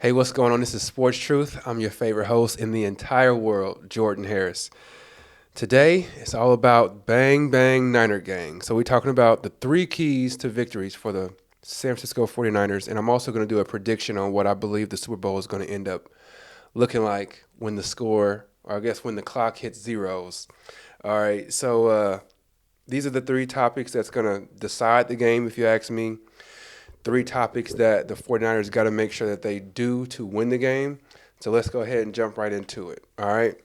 Hey, what's going on? This is Sports Truth. I'm your favorite host in the entire world, Jordan Harris. Today, it's all about Bang Bang Niner Gang. So, we're talking about the three keys to victories for the San Francisco 49ers, and I'm also going to do a prediction on what I believe the Super Bowl is going to end up looking like when the score, or I guess when the clock hits zeros. All right, so these are the three topics that's going to decide the game, if you ask me. Three topics that the 49ers got to make sure that they do to win the game. So let's go ahead and jump right into it. All right.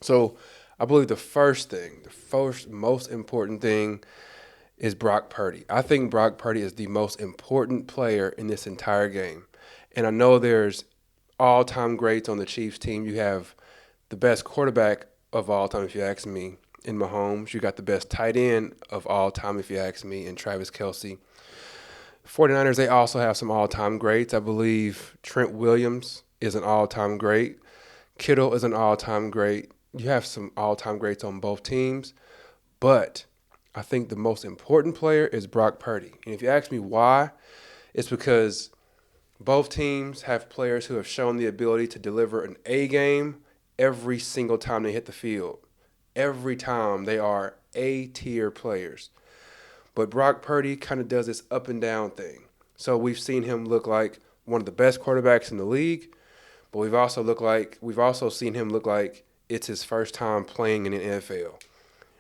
So I believe the first most important thing is Brock Purdy. I think Brock Purdy is the most important player in this entire game. And I know there's all time greats on the Chiefs team. You have the best quarterback of all time, if you ask me, in Mahomes. You got the best tight end of all time, if you ask me, in Travis Kelce. 49ers, they also have some all-time greats. I believe Trent Williams is an all-time great. Kittle is an all-time great. You have some all-time greats on both teams. But I think the most important player is Brock Purdy. And if you ask me why, it's because both teams have players who have shown the ability to deliver an A game every single time they hit the field. Every time they are A-tier players. But Brock Purdy kind of does this up and down thing. So we've seen him look like one of the best quarterbacks in the league, but we've also seen him look like it's his first time playing in the NFL.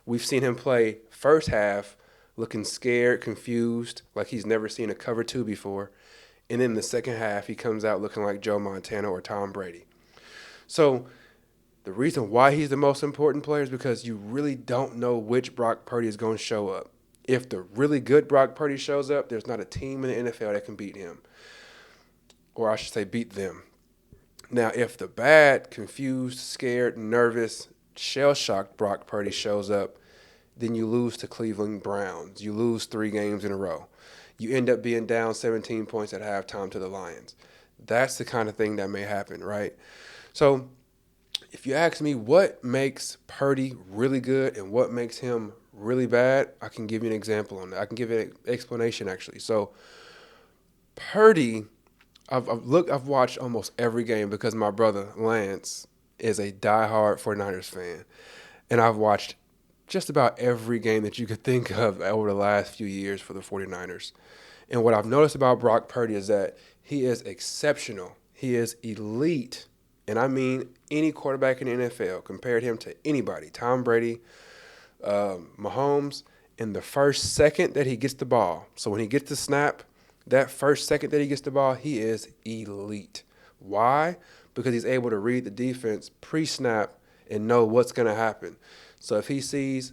We've seen him play first half looking scared, confused, like he's never seen a cover two before. And then the second half, he comes out looking like Joe Montana or Tom Brady. So the reason why he's the most important player is because you really don't know which Brock Purdy is going to show up. If the really good Brock Purdy shows up, there's not a team in the NFL that can beat him. Or I should say beat them. Now, if the bad, confused, scared, nervous, shell-shocked Brock Purdy shows up, then you lose to Cleveland Browns. You lose 3 games in a row. You end up being down 17 points at halftime to the Lions. That's the kind of thing that may happen, right? So if you ask me what makes Purdy really good and what makes him really bad, I can give you an example on that. I can give you an explanation, actually. So Purdy, I've watched almost every game because my brother Lance is a diehard 49ers fan. And I've watched just about every game that you could think of over the last few years for the 49ers. And what I've noticed about Brock Purdy is that he is exceptional. He is elite. And I mean any quarterback in the NFL compared him to anybody. Tom Brady, Mahomes, in the first second that he gets the ball. So when he gets the snap, that first second that he gets the ball, he is elite. Why? Because he's able to read the defense pre-snap and know what's going to happen. So if he sees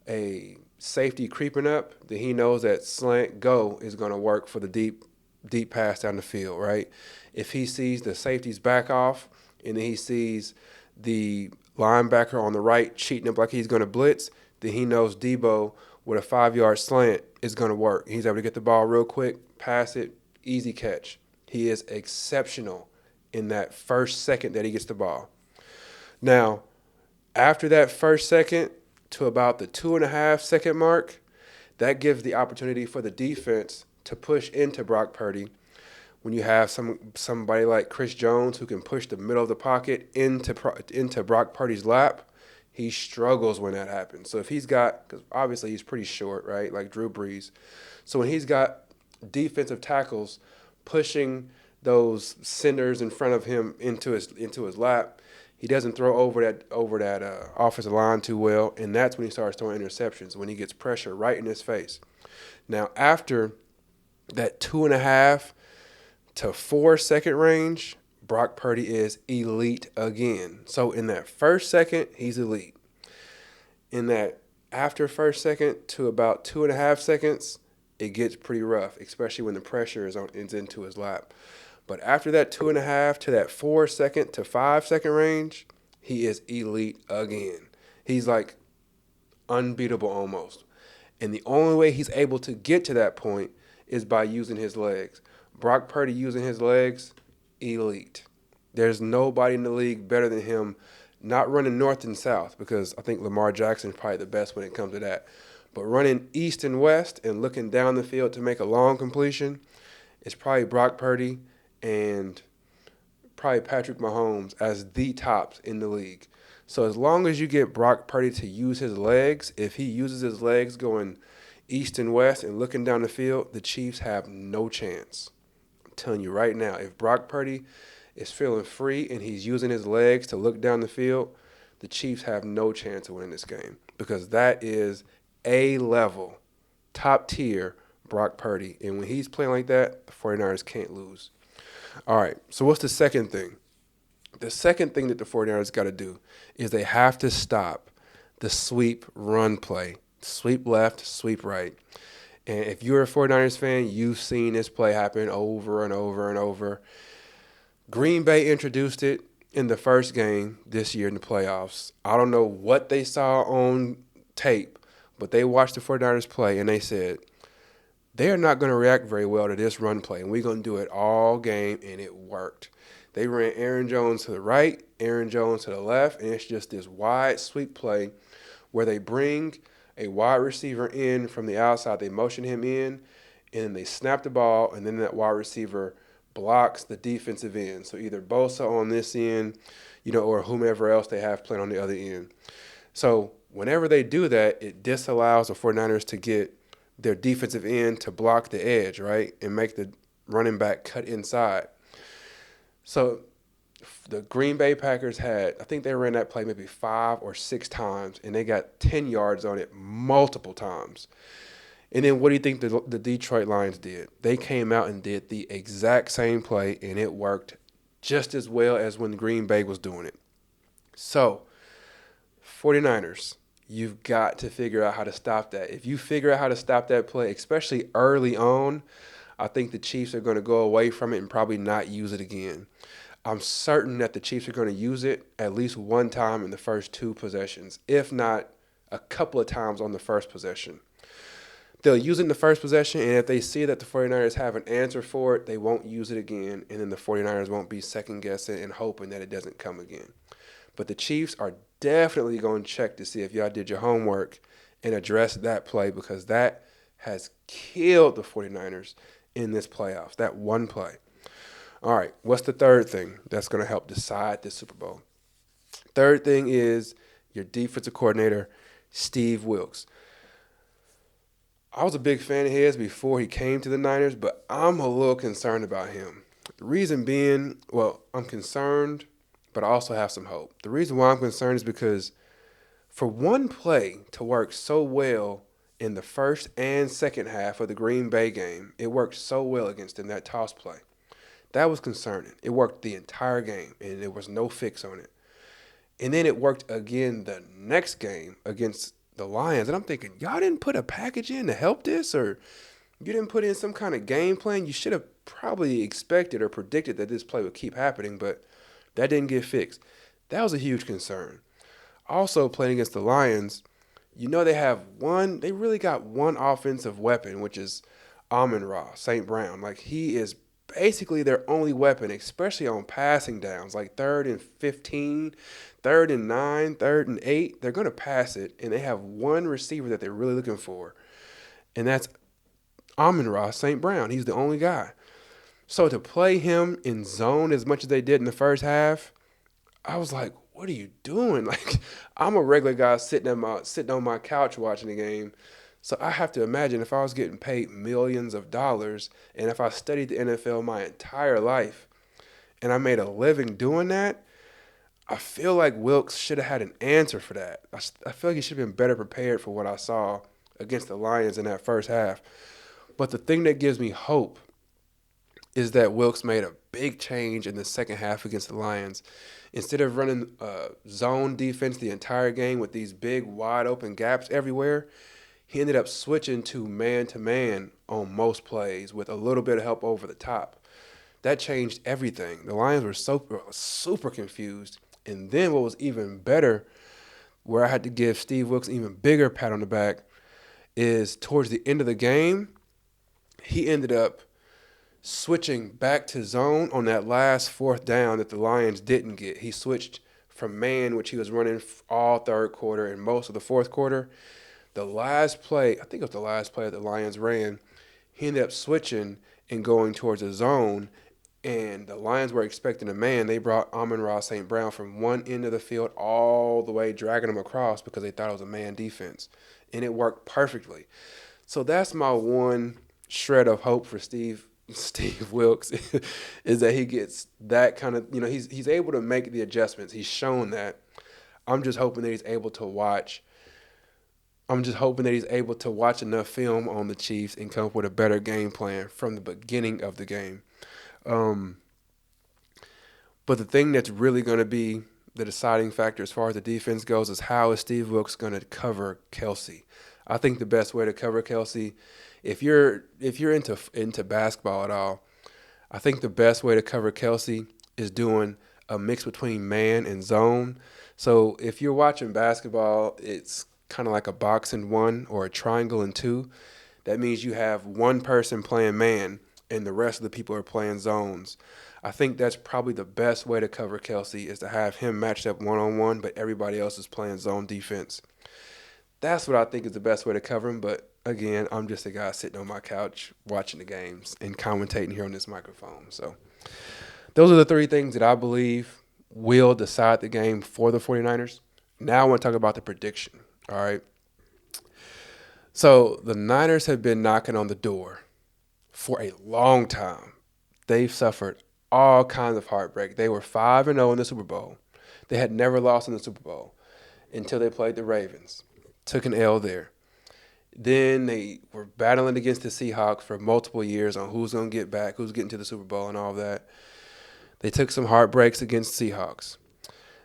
a safety creeping up, then he knows that slant go is going to work for the deep pass down the field, right? If he sees the safeties back off and then he sees the linebacker on the right cheating up like he's going to blitz, then he knows Debo with a 5-yard slant is going to work. He's able to get the ball real quick, pass it, easy catch. He is exceptional in that first second that he gets the ball. Now, after that first second to about the 2.5-second mark, that gives the opportunity for the defense to push into Brock Purdy. When you have somebody like Chris Jones who can push the middle of the pocket into Brock Purdy's lap, he struggles when that happens. So if he's got, because obviously he's pretty short, right, like Drew Brees. So when he's got defensive tackles pushing those centers in front of him into his lap, he doesn't throw over that offensive line too well, and that's when he starts throwing interceptions, when he gets pressure right in his face. Now, after that 2.5 to 4 second range, Brock Purdy is elite again. So in that first second, he's elite. In that after first second to about 2.5 seconds, it gets pretty rough, especially when the pressure is into his lap. But after that 2.5 to that 4 second to 5 second range, he is elite again. He's like unbeatable almost. And the only way he's able to get to that point is by using his legs. Brock Purdy using his legs, elite. There's nobody in the league better than him, not running north and south, because I think Lamar Jackson is probably the best when it comes to that. But running east and west and looking down the field to make a long completion is probably Brock Purdy and probably Patrick Mahomes as the tops in the league. So as long as you get Brock Purdy to use his legs, if he uses his legs going east and west and looking down the field, the Chiefs have no chance. I'm telling you right now, if Brock Purdy is feeling free and he's using his legs to look down the field, the Chiefs have no chance of winning this game because that is A level, top tier Brock Purdy. And when he's playing like that, the 49ers can't lose. All right, so what's the second thing? The second thing that the 49ers got to do is they have to stop the sweep run play. Sweep left, sweep right. And if you're a 49ers fan, you've seen this play happen over and over and over. Green Bay introduced it in the first game this year in the playoffs. I don't know what they saw on tape, but they watched the 49ers play and they said, they're not going to react very well to this run play, and we're going to do it all game, and it worked. They ran Aaron Jones to the right, Aaron Jones to the left, and it's just this wide sweep play where they bring a wide receiver in from the outside. They motion him in, and they snap the ball, and then that wide receiver blocks the defensive end. So either Bosa on this end, or whomever else they have playing on the other end. So whenever they do that, it disallows the 49ers to get their defensive end to block the edge, right, and make the running back cut inside. So the Green Bay Packers I think they ran that play maybe 5 or 6 times, and they got 10 yards on it multiple times. And then what do you think the Detroit Lions did? They came out and did the exact same play, and it worked just as well as when Green Bay was doing it. So, 49ers, you've got to figure out how to stop that. If you figure out how to stop that play, especially early on, I think the Chiefs are going to go away from it and probably not use it again. I'm certain that the Chiefs are going to use it at least one time in the first 2 possessions, if not a couple of times on the first possession. They'll use it in the first possession, and if they see that the 49ers have an answer for it, they won't use it again, and then the 49ers won't be second-guessing and hoping that it doesn't come again. But the Chiefs are definitely going to check to see if y'all did your homework and address that play because that has killed the 49ers in this playoffs, that one play. All right, what's the third thing that's going to help decide this Super Bowl? Third thing is your defensive coordinator, Steve Wilks. I was a big fan of his before he came to the Niners, but I'm a little concerned about him. The reason being, I'm concerned, but I also have some hope. The reason why I'm concerned is because for one play to work so well in the first and second half of the Green Bay game, it worked so well against them, that toss play. That was concerning. It worked the entire game, and there was no fix on it. And then it worked again the next game against the Lions. And I'm thinking, y'all didn't put a package in to help this, or you didn't put in some kind of game plan? You should have probably expected or predicted that this play would keep happening, but that didn't get fixed. That was a huge concern. Also, playing against the Lions, they really got one offensive weapon, which is Amon-Ra, St. Brown. Like, he is basically their only weapon, especially on passing downs, like 3rd and 15, 3rd and 9, 3rd and 8. They're going to pass it, and they have one receiver that they're really looking for, and that's Amon-Ra, St. Brown. He's the only guy. So to play him in zone as much as they did in the first half, I was like, what are you doing? Like, I'm a regular guy sitting on my couch watching the game. So I have to imagine if I was getting paid millions of dollars and if I studied the NFL my entire life and I made a living doing that, I feel like Wilks should have had an answer for that. I feel like he should have been better prepared for what I saw against the Lions in that first half. But the thing that gives me hope is that Wilks made a big change in the second half against the Lions. Instead of running zone defense the entire game with these big, wide-open gaps everywhere, he ended up switching to man-to-man on most plays with a little bit of help over the top. That changed everything. The Lions were super confused. And then what was even better, where I had to give Steve Wilks an even bigger pat on the back, is towards the end of the game, he ended up switching back to zone on that last 4th down that the Lions didn't get. He switched from man, which he was running all third quarter and most of the fourth quarter. The last play, I think it was the last play that the Lions ran, he ended up switching and going towards a zone, And the Lions were expecting a man. They brought Amon-Ra St. Brown from one end of the field all the way, dragging him across because they thought it was a man defense. And it worked perfectly. So that's my one shred of hope for Steve Wilks is that he gets that kind of, he's able to make the adjustments. He's shown that. I'm just hoping that he's able to watch. I'm just hoping that he's able to watch enough film on the Chiefs and come up with a better game plan from the beginning of the game. But the thing that's really going to be the deciding factor as far as the defense goes is how is Steve Wilks going to cover Kelsey. I think the best way to cover Kelsey, if you're into basketball at all, I think the best way to cover Kelsey is doing a mix between man and zone. So if you're watching basketball, it's kind of like a box and one or a triangle and two. That means you have one person playing man and the rest of the people are playing zones. I think that's probably the best way to cover Kelsey is to have him matched up one-on-one, but everybody else is playing zone defense. That's what I think is the best way to cover him. But again, I'm just a guy sitting on my couch watching the games and commentating here on this microphone. So those are the three things that I believe will decide the game for the 49ers. Now I want to talk about the prediction. All right. So the Niners have been knocking on the door for a long time. They've suffered all kinds of heartbreak. They were 5-0 in the Super Bowl. They had never lost in the Super Bowl until they played the Ravens. Took an L there. Then they were battling against the Seahawks for multiple years on who's going to get back, who's getting to the Super Bowl and all that. They took some heartbreaks against Seahawks.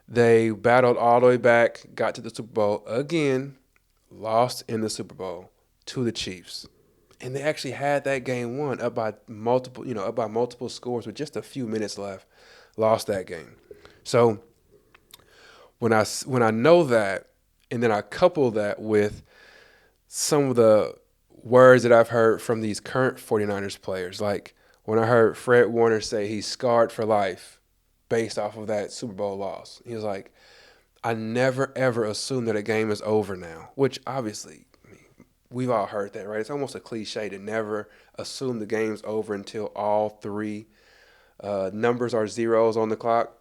They battled all the way back, got to the Super Bowl again, lost in the Super Bowl to the Chiefs. And they actually had that game won up by multiple scores with just a few minutes left. Lost that game. So when I know that, and then I couple that with some of the words that I've heard from these current 49ers players, like when I heard Fred Warner say he's scarred for life based off of that Super Bowl loss. He was like, I never, ever assume that a game is over now, which obviously we've all heard that, right? It's almost a cliche to never assume the game's over until all three numbers are zeros on the clock.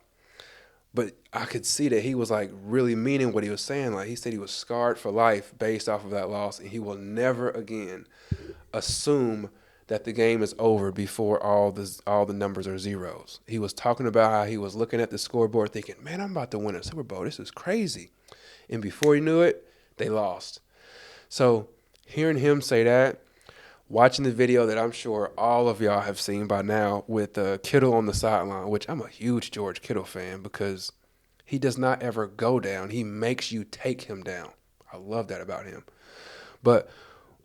But I could see that he was like really meaning what he was saying. Like he said he was scarred for life based off of that loss, and he will never again assume that the game is over before all the numbers are zeros. He was talking about how he was looking at the scoreboard thinking, man, I'm about to win a Super Bowl. This is crazy. And before he knew it, they lost. So hearing him say that, watching the video that I'm sure all of y'all have seen by now with Kittle on the sideline, which I'm a huge George Kittle fan because he does not ever go down. He makes you take him down. I love that about him. But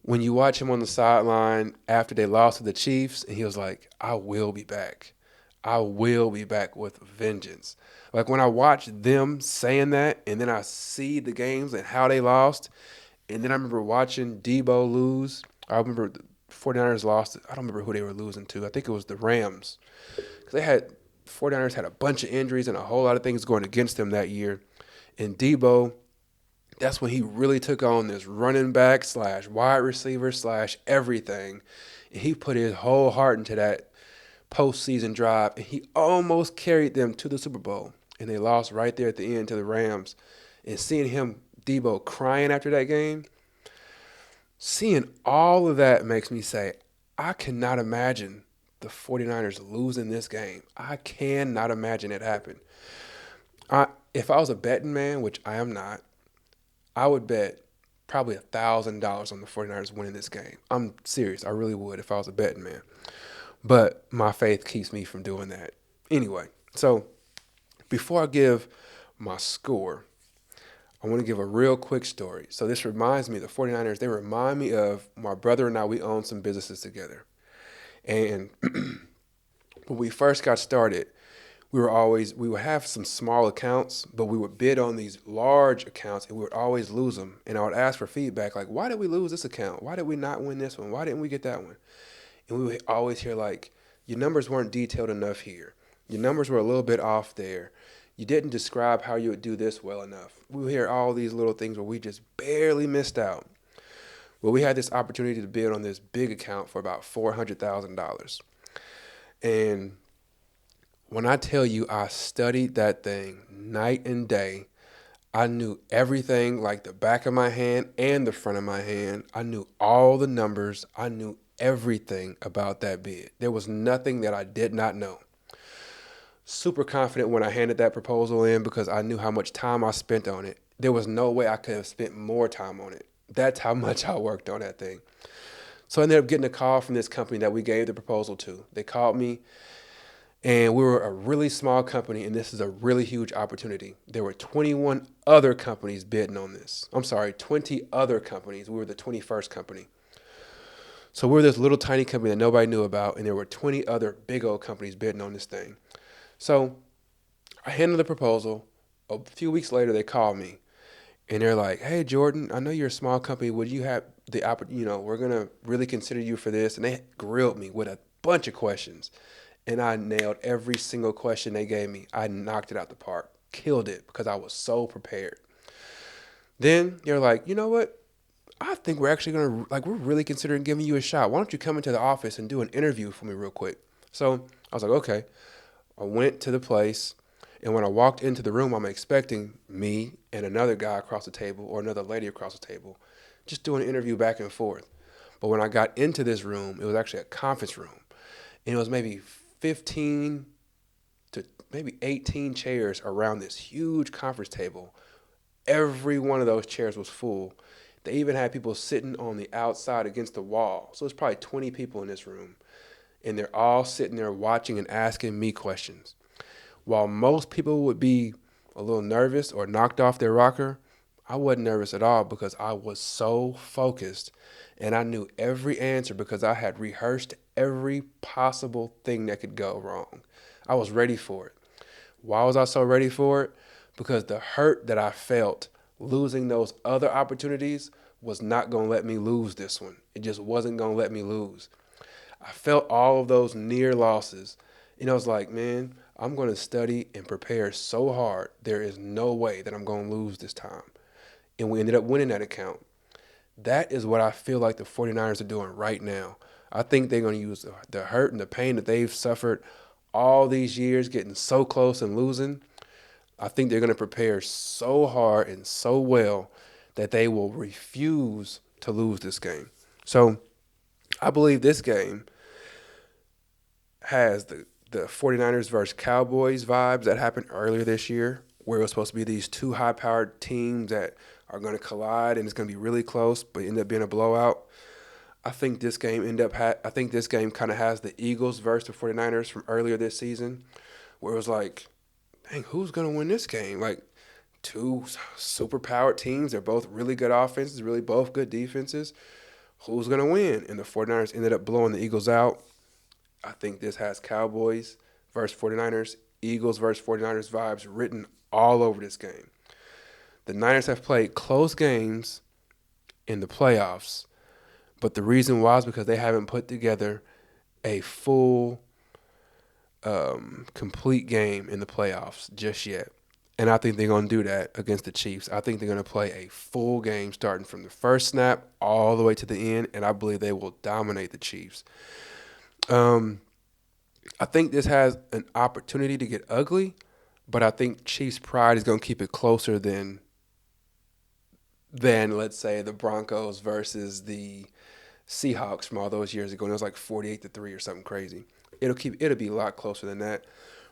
when you watch him on the sideline after they lost to the Chiefs, and he was like, I will be back. I will be back with vengeance. Like when I watch them saying that, and then I see the games and how they lost, and then I remember watching Debo lose. I remember the 49ers lost. I don't remember who they were losing to. I think it was the Rams. Because 49ers had a bunch of injuries and a whole lot of things going against them that year. And Debo, that's when he really took on this running back / wide receiver / everything. And he put his whole heart into that postseason drive. And he almost carried them to the Super Bowl. And they lost right there at the end to the Rams. And seeing him, Debo, crying after that game, seeing all of that makes me say, I cannot imagine the 49ers losing this game. I cannot imagine it happen. If I was a betting man, which I am not, I would bet probably $1,000 on the 49ers winning this game. I'm serious. I really would if I was a betting man. But my faith keeps me from doing that. Anyway, so before I give my score, I want to give a real quick story. So this reminds me, the 49ers, they remind me of my brother and I, we own some businesses together. And when we first got started, we would have some small accounts, but we would bid on these large accounts and we would always lose them. And I would ask for feedback, like, why did we lose this account? Why did we not win this one? Why didn't we get that one? And we would always hear like, your numbers weren't detailed enough here. Your numbers were a little bit off there. You didn't describe how you would do this well enough. We would hear all these little things where we just barely missed out. Well, we had this opportunity to bid on this big account for about $400,000. And When I tell you I studied that thing night and day, I knew everything like the back of my hand and the front of my hand. I knew all the numbers. I knew everything about that bid. There was nothing that I did not know. Super confident when I handed that proposal in because I knew how much time I spent on it. There was no way I could have spent more time on it. That's how much I worked on that thing. So I ended up getting a call from this company that we gave the proposal to. They called me, and we were a really small company, and this is a really huge opportunity. There were 21 other companies bidding on this. I'm sorry, 20 other companies. We were the 21st company. So we were this little tiny company that nobody knew about, and there were 20 other big old companies bidding on this thing. So I handed the proposal. A few weeks later, they called me, and they're like, "Hey, Jordan, I know you're a small company. Would you have the opportunity? We're gonna really consider you for this." And they grilled me with a bunch of questions, and I nailed every single question they gave me. I knocked it out the park, killed it because I was so prepared. Then they're like, "You know what? I think we're actually gonna we're really considering giving you a shot. Why don't you come into the office and do an interview for me real quick?" So I was like, "Okay." I went to the place, and when I walked into the room, I'm expecting me and another guy across the table or another lady across the table, just doing an interview back and forth. But when I got into this room, it was actually a conference room, and it was maybe 15 to maybe 18 chairs around this huge conference table. Every one of those chairs was full. They even had people sitting on the outside against the wall. So it's probably 20 people in this room, and they're all sitting there watching and asking me questions. While most people would be a little nervous or knocked off their rocker, I wasn't nervous at all because I was so focused and I knew every answer because I had rehearsed every possible thing that could go wrong. I was ready for it. Why was I so ready for it? Because the hurt that I felt losing those other opportunities was not going to let me lose this one. It just wasn't going to let me lose. I felt all of those near losses. And I was like, man, I'm going to study and prepare so hard. There is no way that I'm going to lose this time. And we ended up winning that account. That is what I feel like the 49ers are doing right now. I think they're going to use the hurt and the pain that they've suffered all these years, getting so close and losing. I think they're going to prepare so hard and so well that they will refuse to lose this game. So I believe this game has the 49ers versus Cowboys vibes that happened earlier this year, where it was supposed to be these two high-powered teams that are going to collide and it's going to be really close, but end up being a blowout. I think this game kind of has the Eagles versus the 49ers from earlier this season, where it was like, dang, who's going to win this game? Like, two super powered teams. They're both really good offenses, really both good defenses. Who's going to win? And the 49ers ended up blowing the Eagles out. I think this has Cowboys versus 49ers, Eagles versus 49ers vibes written all over this game. The Niners have played close games in the playoffs, but the reason why is because they haven't put together a full, complete game in the playoffs just yet. And I think they're going to do that against the Chiefs. I think they're going to play a full game starting from the first snap all the way to the end, and I believe they will dominate the Chiefs. I think this has an opportunity to get ugly, but I think Chiefs' pride is going to keep it closer than let's say the Broncos versus the Seahawks from all those years ago. And it was like 48-3 or something crazy. It'll be a lot closer than that.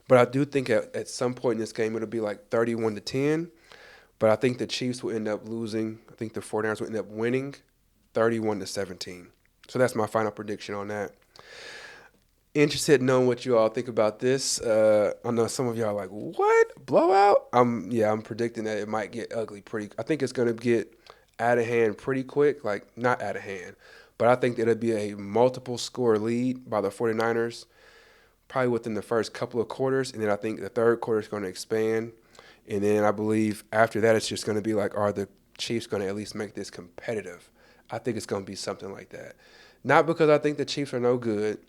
But I do think at some point in this game it'll be like 31-10. But I think the Chiefs will end up losing. I think the 49ers will end up winning 31-17. So that's my final prediction on that. Interested in knowing what you all think about this. I know some of y'all are like, what? Blowout? I'm predicting that it might get ugly I think it's going to get out of hand pretty quick. Like, not out of hand, but I think it'll be a multiple score lead by the 49ers probably within the first couple of quarters. And then I think the third quarter is going to expand. And then I believe after that, it's just going to be like, are the Chiefs going to at least make this competitive? I think it's going to be something like that. Not because I think the Chiefs are no good.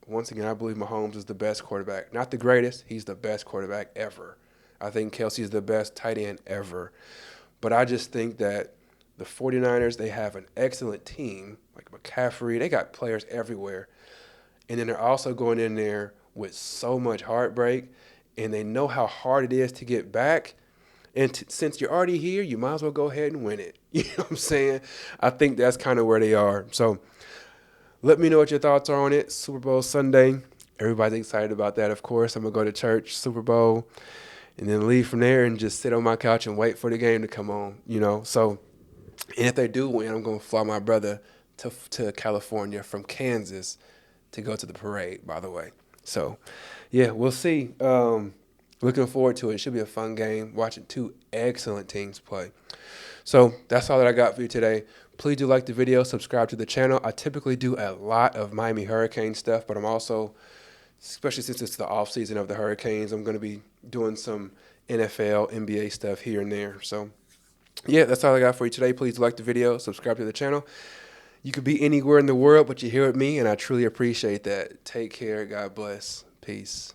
Once again, I believe Mahomes is the best quarterback. Not the greatest. He's the best quarterback ever. I think Kelsey is the best tight end ever. But I just think that the 49ers, they have an excellent team, like McCaffrey. They got players everywhere. And then they're also going in there with so much heartbreak, and they know how hard it is to get back. And since you're already here, you might as well go ahead and win it. You know what I'm saying? I think that's kind of where they are. So let me know what your thoughts are on it. Super Bowl Sunday. Everybody's excited about that, of course. I'm going to go to church, Super Bowl, and then leave from there and just sit on my couch and wait for the game to come on, So, and if they do win, I'm going to fly my brother to California from Kansas to go to the parade, by the way. So, yeah, we'll see. Looking forward to it. It should be a fun game, watching two excellent teams play. So that's all that I got for you today. Please do like the video, subscribe to the channel. I typically do a lot of Miami Hurricane stuff, but I'm also, especially since it's the off season of the Hurricanes, I'm going to be doing some NFL, NBA stuff here and there. So, yeah, that's all I got for you today. Please like the video, subscribe to the channel. You could be anywhere in the world, but you're here with me, and I truly appreciate that. Take care. God bless. Peace.